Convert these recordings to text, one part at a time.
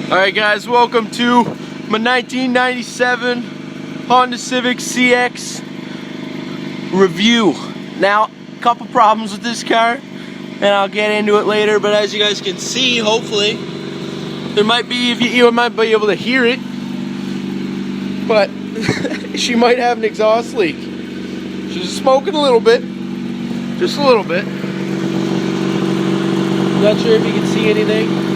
Alright guys, welcome to my 1997 Honda Civic CX review. Now, a couple problems with this car, and I'll get into it later, but as you guys can see, hopefully, there might be, you might be able to hear it, but she might have an exhaust leak. She's smoking a little bit, just a little bit. Not sure if you can see anything.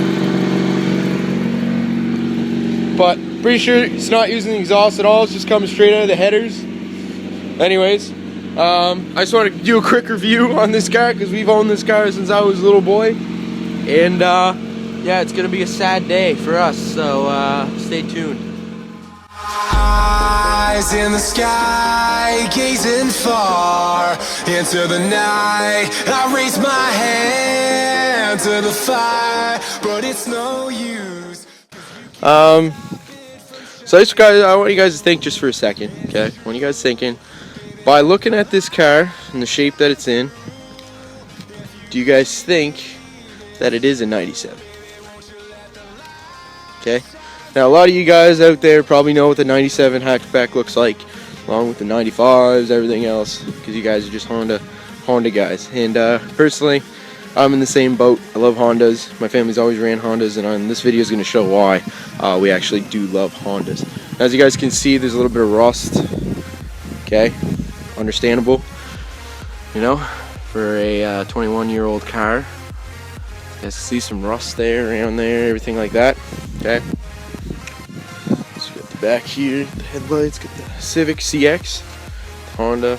But pretty sure it's not using the exhaust at all. It's just coming straight out of the headers. Anyways, I just want to do a quick review on this car because we've owned this car since I was a little boy. And yeah, it's going to be a sad day for us. So stay tuned. Eyes in the sky, gazing far into the night. I raise my hand to the fire, but it's no use. So I want you guys to think just for a second, okay? I want you guys thinking, by looking at this car and the shape that it's in, do you guys think that it is a 97? Okay? Now a lot of you guys out there probably know what the 97 hatchback looks like, along with the 95s, everything else, because you guys are just Honda guys. And personally, I'm in the same boat. I love Hondas. My family's always ran Hondas, and this video is going to show why we actually do love Hondas. As you guys can see, there's a little bit of rust. Okay, understandable. You know, for a 21-year-old car. You guys see some rust there, around there, everything like that. Okay. So got the back here, the headlights, got the Civic CX, Honda.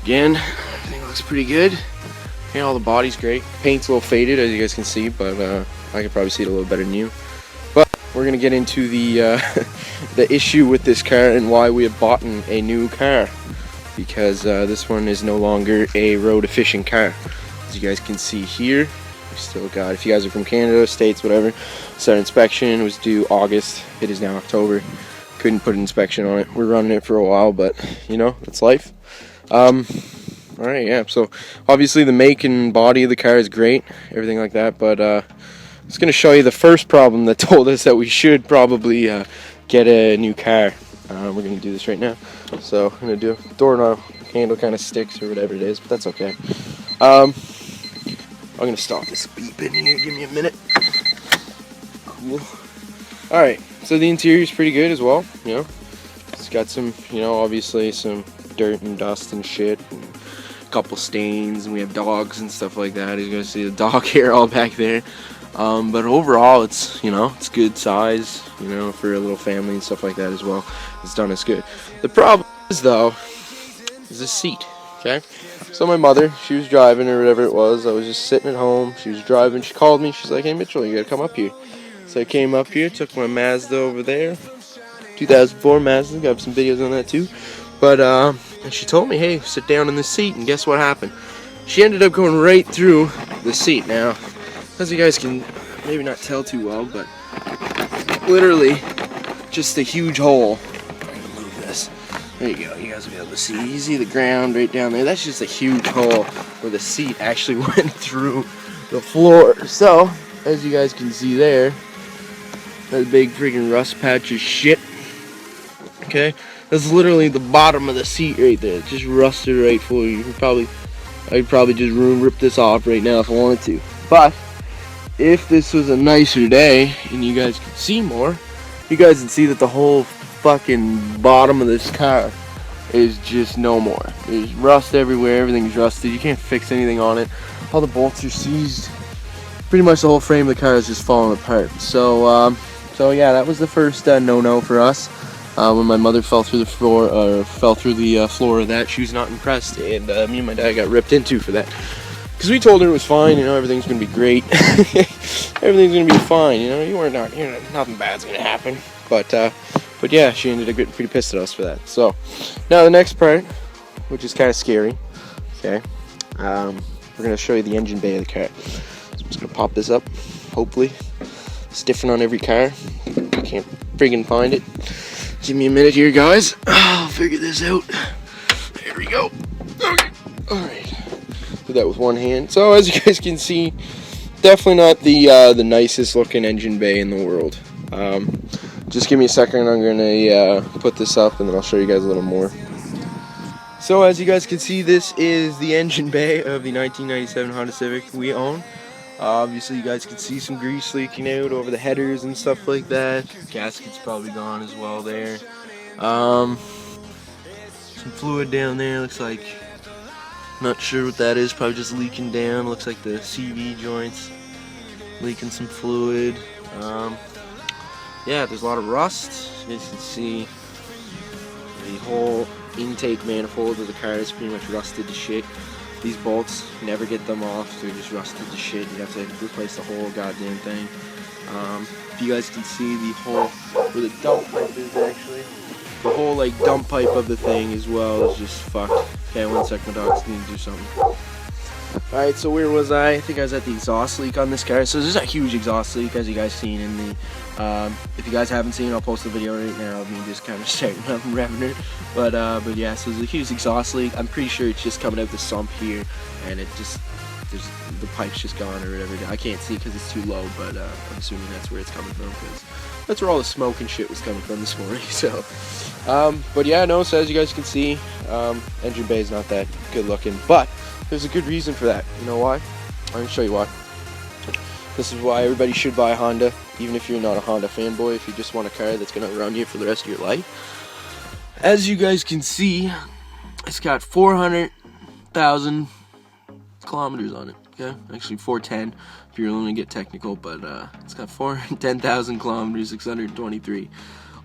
Again, everything looks pretty good. Yeah, all the body's great. Paint's a little faded, as you guys can see, but I can probably see it a little better than you. But we're gonna get into the the issue with this car and why we have bought a new car, because this one is no longer a road efficient car. As you guys can see here, we still got, if you guys are from Canada, States, whatever, start inspection was due August. It is now October. Couldn't put an inspection on it. We're running it for a while, but you know, it's life. Alright, yeah, so obviously the make and body of the car is great, everything like that, but I'm just going to show you the first problem that told us that we should probably get a new car. We're going to do this right now. So I'm going to do doorknob handle kind of sticks or whatever it is, but that's okay. I'm going to stop this beeping here, give me a minute. Cool. Alright, so the interior is pretty good as well, you know. It's got some, you know, obviously some dirt and dust and shit. And couple stains, and we have dogs and stuff like that. You're gonna see the dog hair all back there, but overall it's, you know, it's good size, you know, for a little family and stuff like that as well. It's done as good. The problem is though is the seat. Okay, so my mother, she was driving or whatever it was, I was just sitting at home, she was driving, she called me, she's like, hey Mitchell, you gotta come up here. So I came up here, took my Mazda over there, 2004 Mazda, got some videos on that too. But and she told me, hey, sit down in the seat, and guess what happened? She ended up going right through the seat. Now, as you guys can maybe not tell too well, but literally just a huge hole. I'm gonna move this. There you go, you guys will be able to see. You see the ground right down there. That's just a huge hole where the seat actually went through the floor. So, as you guys can see there, that big freaking rust patch of shit. Okay? That's literally the bottom of the seat right there. It just rusted right for you. I'd probably just rip this off right now if I wanted to. But if this was a nicer day and you guys could see more, you guys would see that the whole fucking bottom of this car is just no more. There's rust everywhere. Everything's rusted. You can't fix anything on it. All the bolts are seized. Pretty much the whole frame of the car is just falling apart. So yeah, that was the first no-no for us. When my mother fell through the floor, floor of that, she was not impressed, and me and my dad got ripped into for that. Because we told her it was fine, you know, everything's gonna be great, everything's gonna be fine, you know, nothing bad's gonna happen. But yeah, she ended up getting pretty pissed at us for that. So now the next part, which is kind of scary. Okay, we're gonna show you the engine bay of the car. So I'm just gonna pop this up. Hopefully, it's different on every car. I can't friggin' find it. Give me a minute here, guys. I'll figure this out. There we go. Okay. Alright. Do that with one hand. So as you guys can see, definitely not the nicest looking engine bay in the world. Just give me a second, I'm gonna put this up and then I'll show you guys a little more. So as you guys can see, this is the engine bay of the 1997 Honda Civic we own. Obviously you guys can see some grease leaking out over the headers and stuff like that. Gasket's probably gone as well there. Some fluid down there, looks like, not sure what that is, probably just leaking down. Looks like the CV joints leaking some fluid. Yeah, there's a lot of rust. You guys can see the whole intake manifold of the car is pretty much rusted to shit. These bolts, never get them off, they're just rusted to shit. You have to replace the whole goddamn thing. If you guys can see the whole, where the dump pipe is actually, the whole like dump pipe of the thing as well is just fucked. Okay, one sec, my dogs need to do something. Alright, so where was I? I think I was at the exhaust leak on this car. So there's a huge exhaust leak, as you guys seen in the, if you guys haven't seen, I'll post the video right now of me just kind of starting up and revving it. But yeah, so there's a huge exhaust leak. I'm pretty sure it's just coming out the sump here, and it just, the pipe's just gone or whatever. I can't see because it's too low, but I'm assuming that's where it's coming from, because that's where all the smoke and shit was coming from this morning. So, but yeah, no, so as you guys can see, engine bay is not that good looking, but there's a good reason for that. You know why? I'm going to show you why. This is why everybody should buy a Honda, even if you're not a Honda fanboy, if you just want a car that's going to run you for the rest of your life. As you guys can see, it's got 400,000 kilometers on it. Okay, actually 410 if you're willing to get technical, but it's got 410,000 kilometers, 623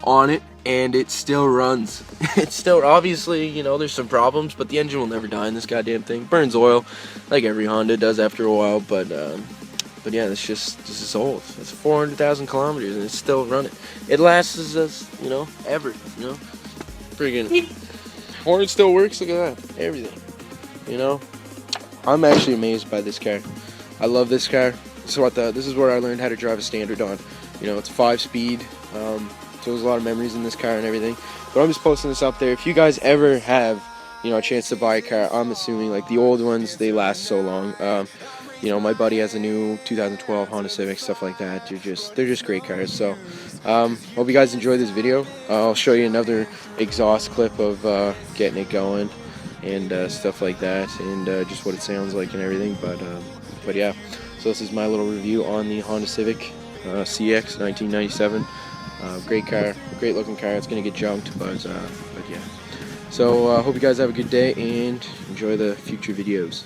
on it, and it still runs. It's still, obviously, you know, there's some problems, but the engine will never die in this goddamn thing. Burns oil like every Honda does after a while, but yeah, this is old. It's 400,000 kilometers and it's still running. It lasts us, you know, ever, you know. Friggin' horn still works. Look at that, everything, you know. I'm actually amazed by this car. I love this car. So this is where I learned how to drive a standard on. You know, it's 5-speed. So there's a lot of memories in this car and everything. But I'm just posting this up there. If you guys ever have, you know, a chance to buy a car, I'm assuming like the old ones, they last so long. You know, my buddy has a new 2012 Honda Civic, stuff like that. They're just great cars. So hope you guys enjoyed this video. I'll show you another exhaust clip of getting it going and stuff like that, and just what it sounds like and everything. But yeah, so this is my little review on the Honda Civic CX 1997. Great car, great looking car. It's gonna get junked, but yeah. So hope you guys have a good day and enjoy the future videos.